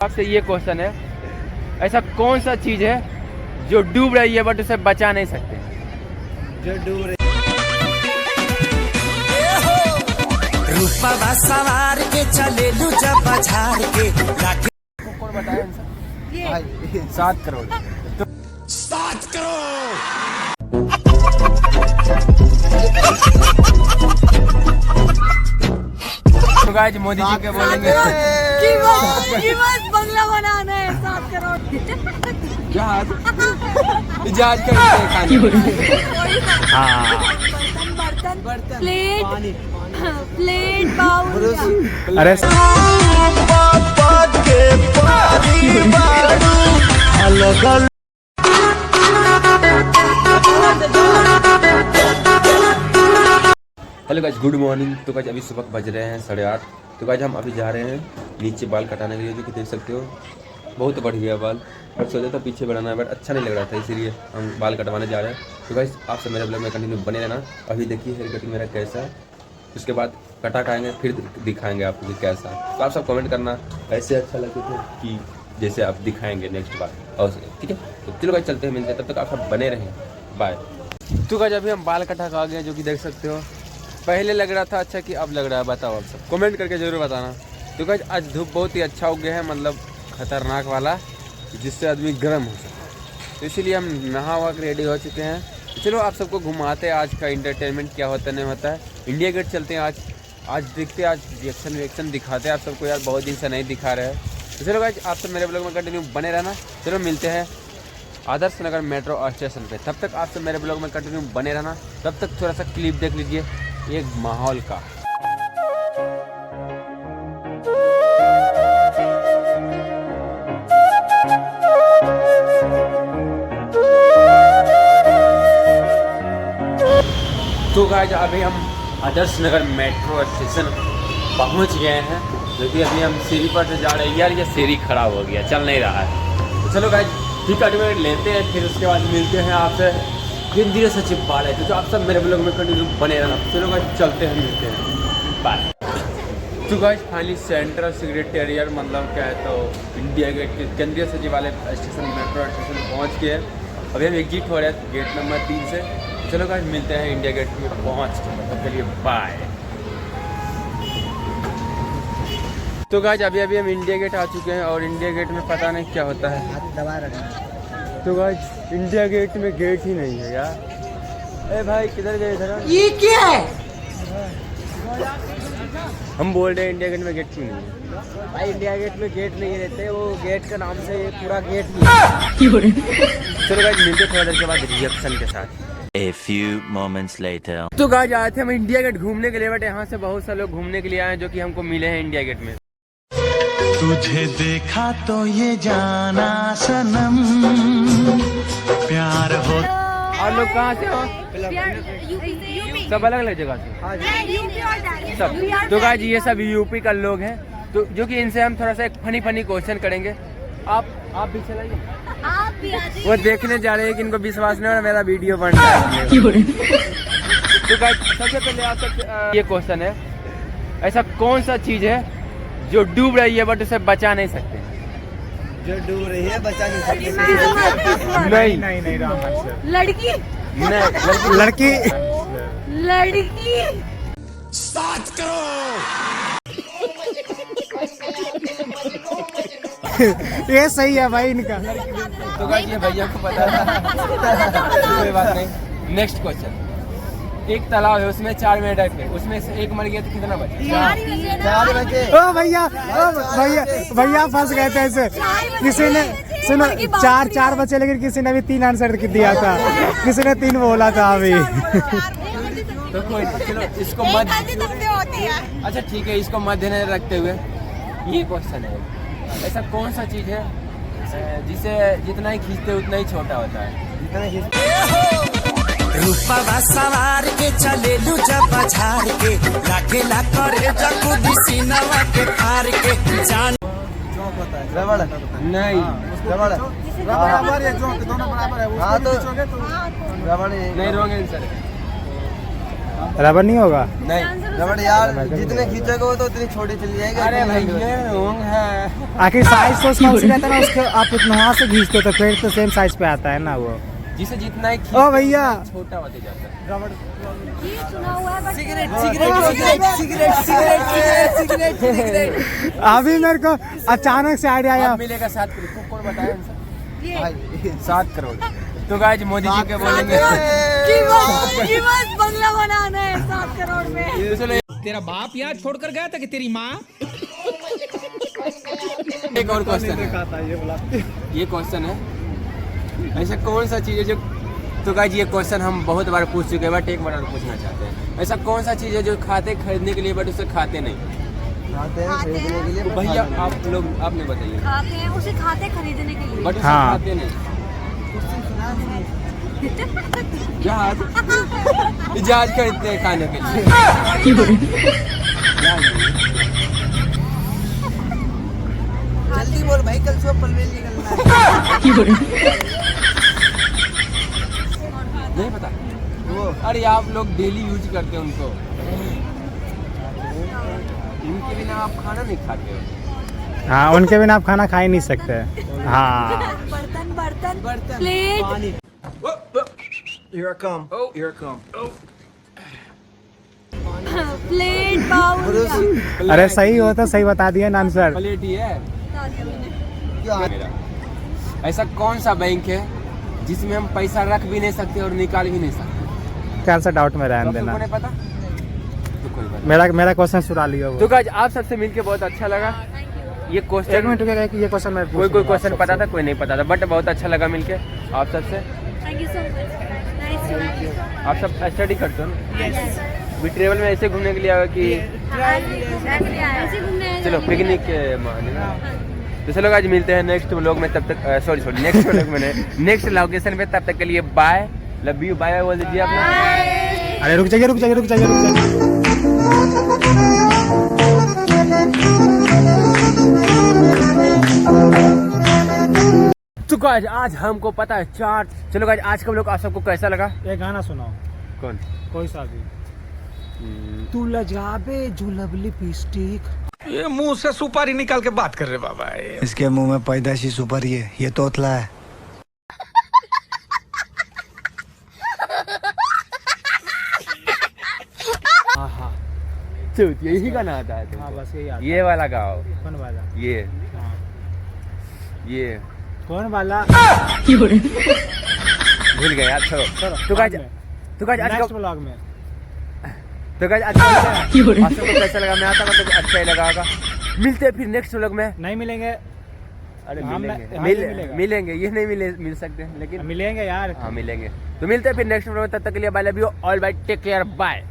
आपसे ये क्वेश्चन है, ऐसा कौन सा चीज है जो डूब रही है बट उसे बचा नहीं सकते? जो डूब रही रूपा सवार के चले लू जब बाजार के कौन बताया आंसर? 7 करोड़। 7 करोड़। तो गाइस मोदी जी के बोलेंगे बंगला बनाना है 7 करोड़। जहाज का बर्तन प्लेट बाउल। अरे हेलो गाइस, गुड मॉर्निंग। तो गाइस अभी सुबह बज रहे हैं 8:30। तो गाइस हम अभी जा रहे हैं नीचे बाल कटाने के लिए, जो कि देख सकते हो बहुत बढ़ गया बाल। और सोचा था पीछे बढ़ाना है बट अच्छा नहीं लग रहा था, इसीलिए हम बाल कटवाने जा रहे हैं। तो गाइस आप सब मेरे ब्लॉग में कंटिन्यू बने रहना। अभी देखिए हेयर कटिंग मेरा कैसा है, उसके बाद कटा खाएंगे फिर दिखाएंगे आपको कि कैसा है। तो आप सब कमेंट करना ऐसे अच्छा लगे थे कि जैसे आप दिखाएंगे नेक्स्ट बार, और ठीक है। तो चलो गाइस चलते हैं, मिलते हैं, तब तक आप सब बने रहें। बाय। तो गाइस अभी हम बाल कटा खा गए, जो कि देख सकते हो पहले लग रहा था अच्छा कि अब लग रहा है। बताओ आप सब कमेंट करके जरूर बताना। तो गाइस आज धूप बहुत ही अच्छा हो गया है, मतलब खतरनाक वाला, जिससे आदमी गर्म हो सकता है। तो इसीलिए हम नहा वहा के रेडी हो चुके हैं। तो चलो आप सबको घुमाते हैं आज का इंटरटेनमेंट क्या होता नहीं होता है। इंडिया गेट चलते हैं आज देखते हैं, आज रिएक्शन दिखाते हैं आप सबको। यार बहुत दिन से नहीं दिखा रहे हैं। तो चलो गाइस आप सब मेरे ब्लॉग में कंटिन्यू बने रहना। चलो मिलते हैं आदर्श नगर मेट्रो स्टेशन पे। तब तक आप सब मेरे ब्लॉग में कंटिन्यू बने रहना। तब तक थोड़ा सा क्लिप देख लीजिए एक माहौल का। तो गाइस अभी हम आदर्श नगर मेट्रो स्टेशन पहुंच गए हैं, क्योंकि अभी हम सीढ़ी पर से जा रहे हैं। यार ये सीढ़ी खराब हो गया, चल नहीं रहा है। तो चलो गाइस टिकट में लेते हैं, फिर उसके बाद मिलते हैं आपसे केंद्रीय सचिव बाल है। तो आप सब मेरे ब्लॉग में कंटिन्यू बने रहना। चलो गाइस चलते हैं, मिलते हैं, बाय। तो गाइस फाइनली सेंट्रल सेक्रेटेरिएट मतलब क्या है, तो इंडिया गेट के केंद्रीय सचिवालय स्टेशन मेट्रो स्टेशन पहुंच गए। अभी हम एग्जिट हो रहे हैं गेट नंबर 3 से। चलो गाइस मिलते हैं इंडिया गेट में पहुंच के, मतलब के लिए बाय। तो गाइस अभी हम इंडिया गेट आ चुके हैं, और इंडिया गेट में पता नहीं क्या होता है। तो गाइस इंडिया गेट में गेट ही नहीं है यार। ए भाई किधर गए इधर? ये क्या है हम बोल रहे हैं इंडिया गेट में गेट क्यों नहीं है? भाई इंडिया गेट में गेट नहीं रहते, वो गेट का नाम से ये पूरा गेट नहीं है। चलो गाइस मिलते थोड़ा देर के बाद रिएक्शन के साथ। A few moments later. तो गाइस आए थे हम इंडिया गेट घूमने के लिए, बट यहाँ से बहुत सारे लोग घूमने के लिए आए हैं, जो कि हमको मिले हैं इंडिया गेट में। तुझे देखा तो ये जाना सनम प्यार हो। और लोग कहाँ से हो? सब अलग अलग जगह से सब। तो गाइस ये सब यूपी का लोग हैं, तो जो कि इनसे हम थोड़ा सा एक फनी क्वेश्चन करेंगे। आप भी चलाइए। वो देखने जा रहे हैं कि इनको विश्वास नहीं हो रहा मेरा वीडियो बन रहा है। तो गाइस सबसे पहले आप सब ये क्वेश्चन है, ऐसा कौन सा चीज है जो डूब रही है बट उसे बचा नहीं सकते? जो डूब रही है बचा नहीं सकते। नहीं लड़की नहीं लड़की 7 करोड़। ये सही है भाई इनका। तो गाइस ये भैया को पता था, कोई बात नहीं। नेक्स्ट क्वेश्चन, एक तालाब है, उसमें 4 मेंढक है, उसमें से एक मर गया तो कितना बचा? 4 बजे। ओ भैया फंस गए थे ऐसे। किसी ने सुनो 4 बचे, लेकिन किसी ने भी 3 आंसर दिया था, किसी ने 3 बोला था अभी। तो कोई नहीं, चलो इसको मत, अच्छा ठीक है, इसको मद्देनजर रखते हुए ये क्वेश्चन है, ऐसा कौन सा चीज है जिसे जितना ही खींचते उतना ही छोटा होता है? रूपा सवार के चले लू जब बाजार के लागेला करे जकुदी सीनवा के फार के जान। रबड़ नहीं रबड़ बराबर है, दोनों बराबर है। हाँ तो रबड़ नहीं, रॉन्ग आंसर है। रबर नहीं होगा? नहीं रबड़ यार जितने खींचोगे वो तो उतनी छोटी चली जाएगी। अरे भैया रोंग है। आखिर साइज तो उसका उसी रहता है ना, उसके आप वहाँ से खींचते हो तो फिर तो सेम साइज पे आता है ना वो। जिसे जितना ही ओ भैया छोटा होते जाता है। ये सुना हुआ है, but सिगरेट अभी मेरे को अचानक से आइडिया आया। अब मिलेगा 7 करोड़। कौन बताया इनसे? ये 7 करोड़। तो गाइस मोदी जी के बोलेंगे कीमत बंगला बनाना है 7 करोड़ में। तेरा बाप यहाँ छोड़कर गया था कि तेरी माँ? एक और क्वेश्चन है। ये क्वेश्चन है, ऐसा कौन सा चीज है जो, तो गाइस ये क्वेश्चन हम बहुत बार पूछ चुके हैं, बट एक बार और पूछना चाहते हैं। ऐसा कौन सा चीज है जो खाते खरीदने के लिए बट उसे खाते नहीं? खाते हैं खरीदने के लिए। तो भैया आप लोग आपने बताइए। खाते हैं, उसे खाते खरीदने के लिए। बट उसे हाँ। खाते नहीं। जहाज जहाज खरीदते हैं खाने के लिए। जल्दी बोल भाई, कल सुबह पनवेल निकलना है। नहीं पता वो? अरे आप लोग डेली यूज करते हैं उनको, इनके बिना आप खाना नहीं खाते हो। हाँ, उनके बिना आप खाना खा ही नहीं सकते। हाँ बर्तन बर्तन plate. Here I come. Here I come. Plate bowl. अरे सही हो तो सही बता दिया ना आंसर। प्लेट ही है। क्या? ऐसा कौन सा बैंक है जिसमें हम पैसा रख भी नहीं सकते और निकाल भी नहीं सकते? क्या सा डाउट में रहने तो देना। आपको नहीं पता? तो कोई बात मेरा क्वेश्चन सुना लिया नहीं। वो। तो गाइस आप सबसे मिलके बहुत अच्छा लगा। ये एक क्वेश्चन मिनट रुकिएगा कि ये क्वेश्चन मैं कोई क्वेश्चन पता था, कोई नहीं पता था, बट बहुत अच्छा लगा मिलके आप सबसे। Thank you so much. Nice to meet you. आप सब स्टडी करते हो ना? भी ट्रेवल में ऐसे घूमने के लिए आया कि ऐसे घूमने आए चलो जाने पिकनिक के माने ना? तो चलो आज मिलते हैं नेक्स्ट व्लॉग में, तब तक सॉरी नेक्स्ट व्लॉग में नेक्स्ट लोकेशन पे। तब तक के लिए बाय, लव यू, बाय बोल दीजिए आप। अरे रुक जाइए। तो गाइस आज हमको पता है चार। चलो गाइस आज का व्लॉग आप सबको कैसा लगा? एक गाना सुनाओ, कौन? कोई सा भी। तू लजाबे जो लवली पिस्टिक। ये मुंह से सुपारी निकाल के बात कर रहे बाबा। इसके मुंह में पैदाशी सुपारी है, ये तोतला है। यही गाना आता है हाँ तुमको? बस यही आता। ये वाला गाओ। कौन वाला? ये हाँ। ये कौन वाला? भूल गए यार, छोड़ो। तो गाइस आज नेक्स्ट व्लॉग में। तो गाइस आज आप सबको कैसा लगा? मैं आता हूँ तो अच्छा ही लगा होगा। मिलते हैं फिर नेक्स्ट व्लॉग में। नहीं मिलेंगे। अरे हाँ, मिलेंगे हाँ, मिलेगा। मिलेंगे, ये नहीं मिल सकते लेकिन मिलेंगे यार। हाँ मिलेंगे। तो मिलते हैं फिर नेक्स्ट व्लॉग में, तब तक के लिए bye, love you all, bye, take care, bye.